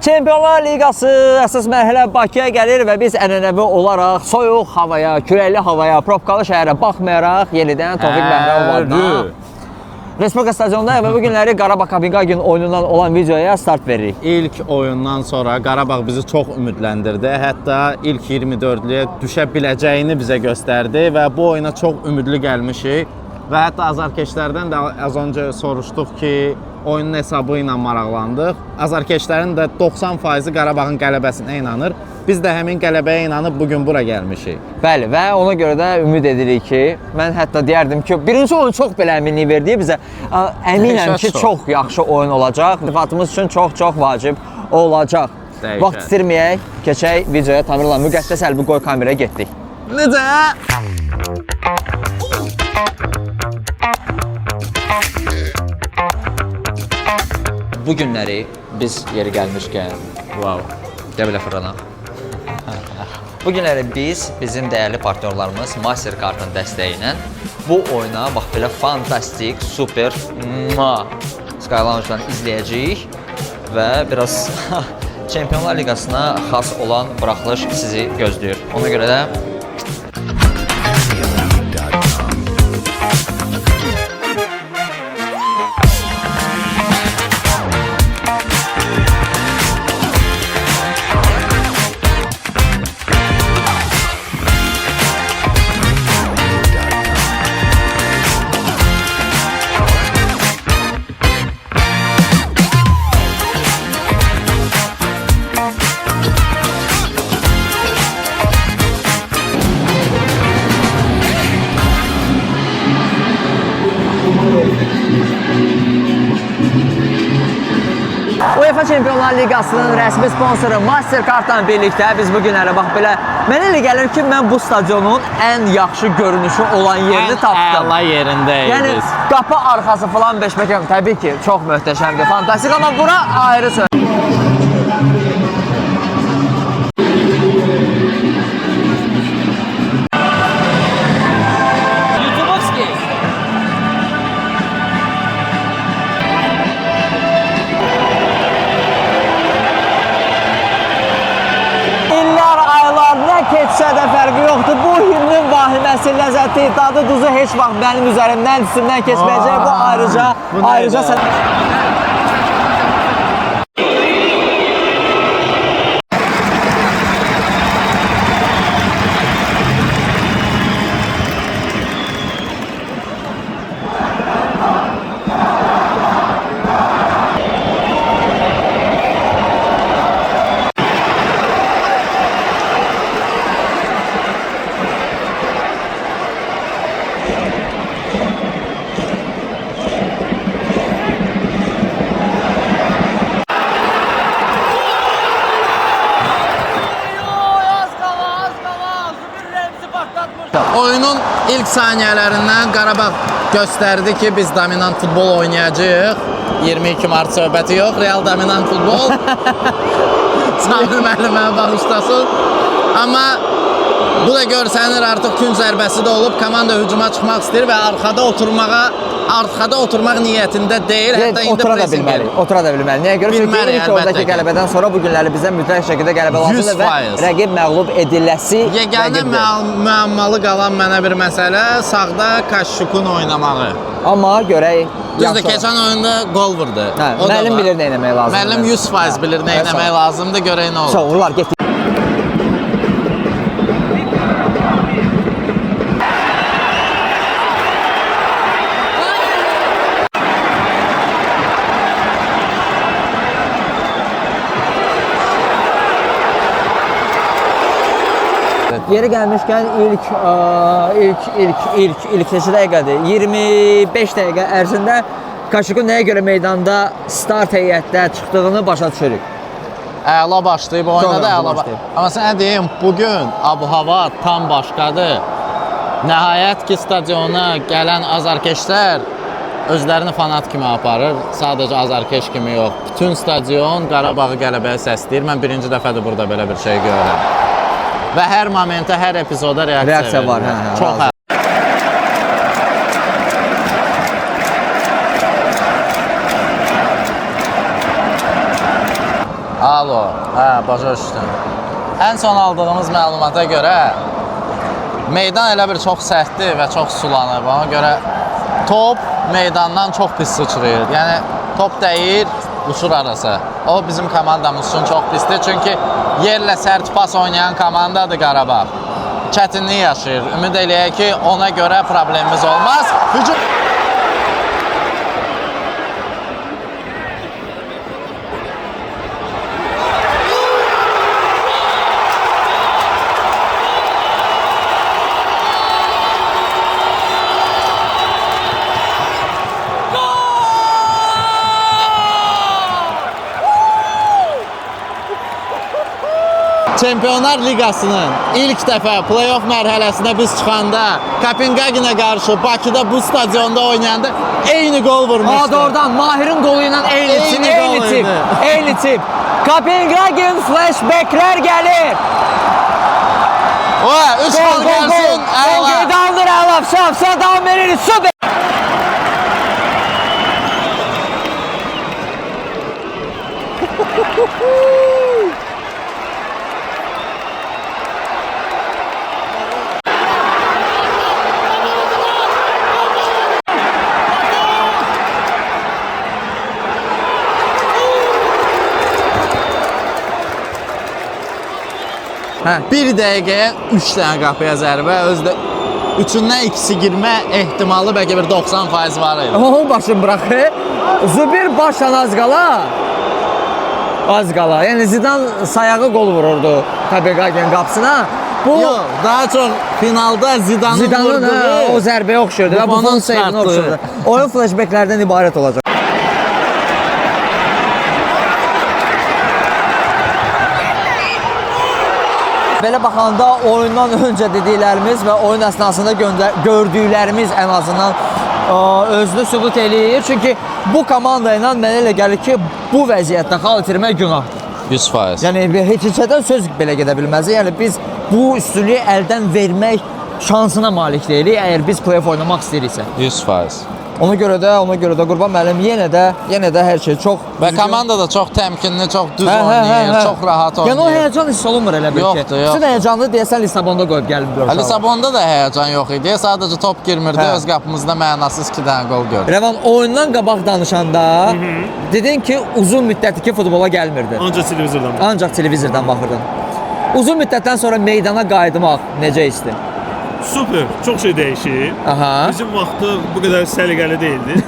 Çempionlar Liqası əsas mərhələ Bakıya gəlir və biz ənənəvi olaraq soyuq havaya, küləkli havaya, probkalı şəhərə baxmayaraq yenidən Tofiq Məhramovla Respublika stadionundayıq və bu günləri Qarabağ Kopenhagen oyunundan olan videoya start veririk. İlk oyundan sonra Qarabağ bizi çox ümidləndirdi. Hətta ilk 24-lüyə düşə biləcəyini bizə göstərdi və bu oyuna çox ümidli gəlmişik. Və hətta azarkeşlərdən də az öncə soruşduq ki, oyunun hesabı ilə maraqlandıq. Azarkeşlərin də 90%-i Qarabağın qələbəsinə inanır. Biz də həmin qələbəyə inanıb bugün bura gəlmişik. Bəli, və ona görə də ümid edirik ki, mən hətta deyərdim ki, birinci oyun çox belə əminlik verdi bizə. Əminəm ki, çox yaxşı oyun olacaq. Difatımız üçün çox vacib olacaq. Vaxt itirməyək, keçək videoya. Tamirla müqəddəs əlbi qoy kameraya getdik. Necə? Bu günləri biz yeri gəlmişkən, Qəbələ Fırana. Bu günləri biz, bizim dəyərli partnyorlarımız Mastercard'ın dəstəyi ilə bu oyuna bax belə fantastik, super Skylaunch'dan izləyəcəyik və biraz Çempionlar Liqasına xas olan buraxılış sizi gözləyir. Ona görə də UEFA Çempionlar Liqasının rəsmi sponsoru Mastercard'la birlikdə biz bu günlərə bax belə mənə elə gəlir ki, mən bu stadionun ən yaxşı görünüşü olan yerini tapdım. Əla yerindəyiz. Yəni qapı arxası falan beşməkəm təbii ki, çox möhtəşəmdir, fantastik, amma bura ayrı söz. Keçsə də fərqi yoxdur. Bu himnin vahiməsi, ləzzəti, dadı, duzu heç vaxt mənim üzərimdən, üstümdən keçməyəcək. Bu ayrıca Oyunun ilk saniyələrindən Qarabağ göstərdi ki, biz dominant futbol oynayacağıq. 22 mart söhbəti yox, real dominant futbol. Samir müəllimə bağışlasın. Amma bu da görsənir, artıq gün zərbəsi də olub. Komanda hücuma çıxmaq istəyir və arxada oturmaq niyyətində deyil. Hətta indi otura da bilməli. Nəyə görə? Çünki ilk oradakı qələbədən sonra bu günləri bizə mütləq şəkildə qələbə lazımdır və rəqib məğlub ediləsi yeganə müəmmalı qalan mənə bir məsələ sağda Kaşşukun oynamağı. Amma görək. Düzdür, keçən oyunda gol vurdu. Müəllim bilir nə etmək lazımdır. Müəllim 100% bilir nə etmək lazımdır, görək nə olur. Çoğurlar, getdik. Yeri gəlmişkən ilk neçə dəqiqədir? 25 dəqiqə ərzində Kaşşukun nəyə görə meydanda start heyətdə çıxdığını başa düşürük. Əla başlayıb, oyuna da əla başlayıb. Amma sənə deyim, bugün ab-hava tam başqadır. Nəhayət ki, stadiona gələn azarkeşlər özlərini fanat kimi aparır. Sadəcə azarkeş kimi yox. Bütün stadion Qarabağı qələbəyə səsləyir. Mən birinci dəfədir burada belə bir şey görürəm. Və hər momentə, hər epizoda reaksiya var. Çox Alo. Hə, başa düşdüm. Ən son aldığımız məlumata görə meydan elə bir çox sərtdir və çox sulanıb. Ona görə top meydandan çox pis sıçrayır. Yəni top dəyir, uçur arası. O bizim komandamız üçün çox pisdir. Çünki yerlə sərt pas oynayan komandadır Qarabağ. Çətinlik yaşayır. Ümid eləyək ki, ona görə problemimiz olmaz. Hücum Çempionlar Liqasının ilk dəfə play-off mərhələsinə biz çıxanda Kopenhagenə qarşı Bakıda bu stadionda oynayanda eyni gol vurmuşdu. Oradan Mahir'in goluyla eyni tip. Kopenhagen flashbackler gelir. Oha, 3 gol gəlsin. Gol qeydandır Əlaf Şafsa davam veririz. Süper. Bir dəqiqəyə 3 dənə qapıya zərbə, özdə üçündən ikisi girmə ehtimalı bəlkə bir 90% var idi. O başını bırakı. Zubir başdan az qala. Az qala. Yəni Zidane sayağı gol vururdu Kopenhagen qapısına. Bu yox, daha çox finalda Zidane'ın vurduğu o zərbəyə oxşurdu və bu fon sayına oxşurdu. Oyun flashbacklərdən ibarət olacaq. Belə baxanda oyundan öncə dediklərimiz və oyun əsnasında gördüklərimiz ən azından özünü sübut eləyir. Çünki bu komanda ilə mənə elə gəlir ki, bu vəziyyətdə xal itirmək günahdır. 100%. Yəni heç-heçədən söz belə gedə bilməz. Yəni biz bu üstünlüyü əldən vermək şansına malik deyilik, əgər biz play-off oynamaq istəyiriksə. 100%. Ona görə də Qurban müəllim yenə də hər şey çox və komanda da çox təmkinli, çox düz oynayır, çox rahat oynayır. Yəni o həyəcan hiss olunmur elə bir ki. Yoxdur. Sizin həyəcanlı deyəsən Lissabonda qoyub gəlib görürsən. Lissabonda da həyəcan yox idi. Sadəcə top girmirdi, öz qapımızda mənasız 2 dənə gol gördük. Rəvan, oyundan qabaq danışanda dedin ki, uzun müddətdir ki, futbola gəlmirdi. Ancaq televizordan baxırdın. Uzun müddətdən sonra meydana qayıtmaq necə hisdir? Super, çok şey değişir. Aha. Bizim vaxtı bu kadar səliqəli değildi.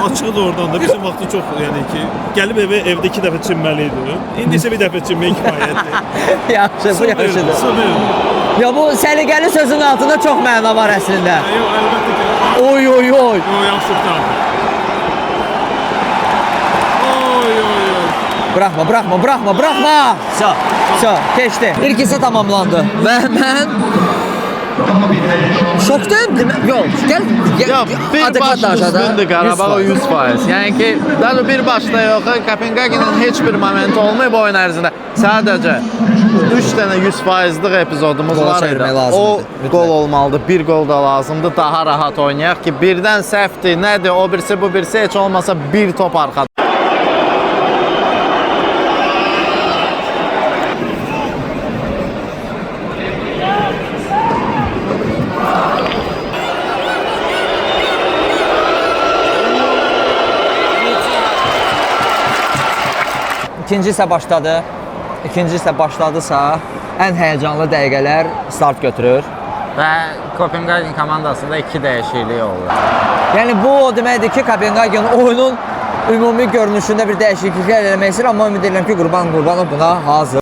Açığı da oradan da bizim vaxtı çok yani ki gelip evde 2 dəfə çinməliydi. İndi isə bir dəfə çinmək kifayətdir. Yaxşı, bu yaxşıdır. Super. Ya bu səliqəli sözün altında çox məna var əslində. Yox, əlbəttə ki. Oy. O yaxşı tutardı. Bırakma. Sağ, keçdi. İlk hissə tamamlandı və mən şokdayım değil mi? Yok, gel. Bir baş üstündür Qarabağ o 100%. Yəni ki, daha bir başda yox, Kopenhagenin heç bir momenti olmayıb oyun ərzində. Sadəcə 3 dənə 100%'lik epizodumuz var idi. O gol olmalıdır, bir gol da lazımdır. Daha rahat oynayaq ki, birdən səhvdir, nədir, o birisi bu birisi heç olmasa bir top arxada. İkinci hissə başladısa, ən həyəcanlı dəqiqələr start götürür. Və Kopenhagen komandasında 2 dəyişiklik oldu. Yəni bu o deməkdir ki, Kopenhagen oyunun ümumi görünüşündə bir dəyişikliklər eləmək istəyir, amma ümid edirəm ki, Qurbanov buna hazır.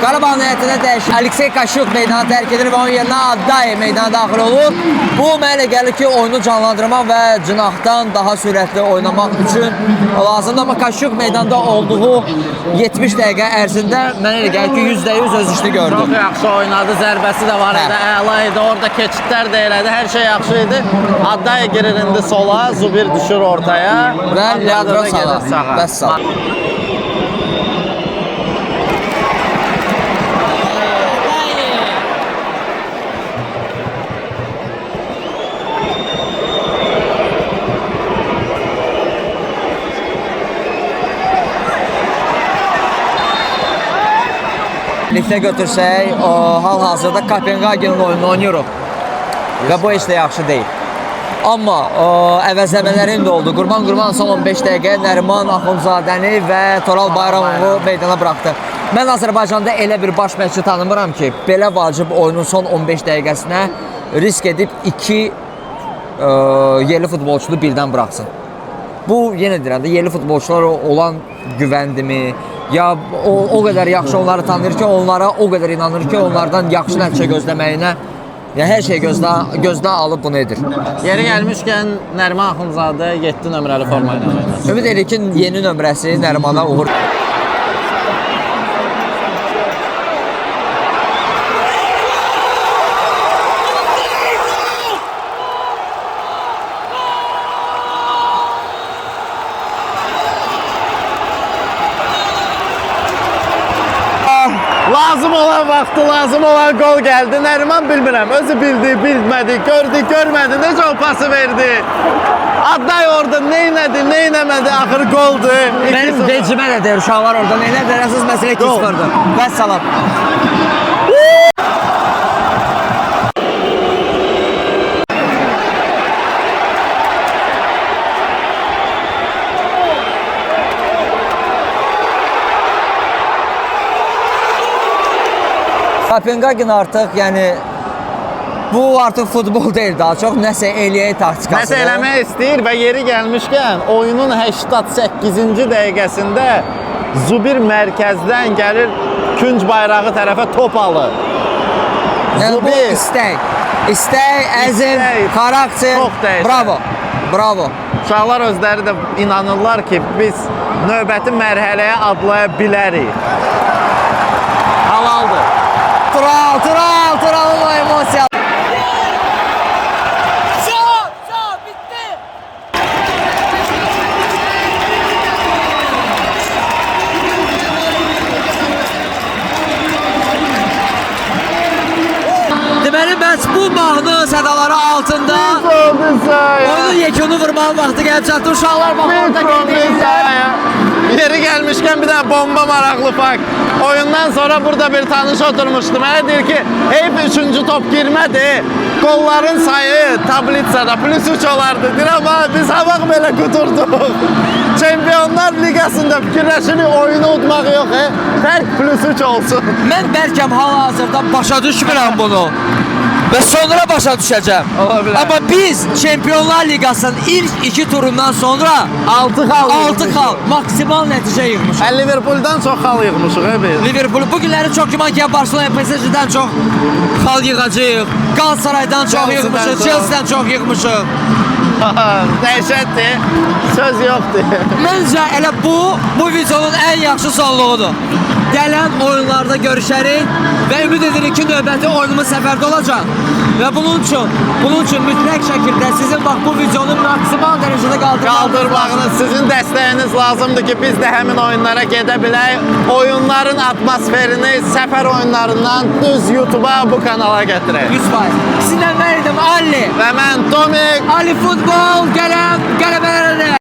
Qarabağın həyətində dəyişir. Aleksey Kaşuk meydanı tərk edir və onun yerinə Adday meydana daxil olur. Bu mənə elə gəlir ki, oyunu canlandırmaq və cinahdan daha sürətli oynamaq üçün lazımdır. Amma Kaşuk meydanda olduğu 70 dəqiqə ərzində mənə elə gəlir ki, %100 öz işini gördü. Çox yaxşı oynadı, zərbəsi də var idi, əla idi, orada keçidlər də elədi, hər şey yaxşı idi. Adday girir indi sola, Zubir düşür ortaya Və Leandro sağa. Vəssalam. Ligdə götürsək, hal-hazırda Kopenhagenin oyununu oynayırıq və bu heç də yaxşı deyil. Amma əvəzləmələrin də oldu. Qurban son 15 dəqiqə Nəriman Axundzadəni və Toral Bayramovu meydana buraxdı. Mən Azərbaycanda elə bir baş məşqçi tanımıram ki, belə vacib oyunun son 15 dəqiqəsinə risk edib 2 yerli futbolçunu birdən buraxsın. Bu, yenə deyirəm də, yerli futbolçular olan güvəndimi, ya o qədər yaxşı onları tanıyır ki, onlara o qədər inanır ki, onlardan yaxşı nəticə gözləməyinə, ya hər şey gözdən alıb bunu edir. Yeri gəlmişkən Nəriman Axundzadə 7 nömrəli forma ilə oynayır. Ümid edir ki, yeni nömrəsi Nərimana uğur. Lazım olan vaxtı, lazım olan gol gəldi. Nəriman bilmirəm, özü bildi, bilmədi, gördü, görmədi, necə o pası verdi. Adday orada neynədi, neynəmədi, axır goldu. Mənim vecimə də deyir, uşaqlar orada neynədir, əsas məsələ 2-0'dır. Vəssalam. Kopenhagen artıq, yəni bu artıq futbol deyil, daha çox nəsə eləyək taktikasıdır. Nəsə eləmək istəyir və yeri gəlmişkən oyunun 88-ci dəqiqəsində Zubir mərkəzdən gəlir künc bayrağı tərəfə top alır. Yəni bu istək, əzm, xarakter, çox dəyişir. Bravo, bravo. Uşaqlar özləri də inanırlar ki, biz növbəti mərhələyə adlaya bilərik. Halaldır. Turalın o emosiya. Bitti. Deməli, məhz bu mahnı sədaları altında oyunun yekunu vurmalı vaxtı gəlib çatdı. Uşaqlar bax orada gedirlər. Yeri gəlmişkən bir dənə bomba maraqlı fakt. Oyundan sonra burada bir tanış oturmuşdu. Mənə deyir ki, heyf 3-cü top girmədi. Qolların sayı tablitsada +3 olardı. Deyir, amma biz havaq belə quturduq. Çempionlar Ligasında fikirləşirik, oyunu udmaq yox, fərq +3 olsun. Mən bəlkəm hal-hazırda başa düşmürəm bunu. Və sonra başa düşəcəm. Ola bilər. Amma biz Çempionlar Liqasının ilk 2 turundan sonra 6 xal maksimal nəticə yığmışıq. Liverpooldan çox xal yığmışıq biz. Liverpool bu günləri çox güman ki, Barcelona, PSG-dən çox xal yığacağıq. Galatasaraydan çox yığmışıq, Chelsea-dən çox yığmışıq. Dəhşətdir. Söz yoxdur. Məncə elə bu videonun ən yaxşı sonluğudur. Gələn oyunlarda görüşərik və ümid edirik ki, növbəti oyunumuz səfərdə olacaq. Və bunun üçün mütləq şəkildə sizin bax bu videonu maksimal dərəcədə Qaldırmağınız, sizin dəstəyiniz lazımdır ki, biz də həmin oyunlara gedə bilək. Oyunların atmosferini səfər oyunlarından düz YouTube-a, bu kanala gətirək. 100%. Sizdən mən idim Ali. Və mən Tomik. Ali Futbol gələm, qələbələrə.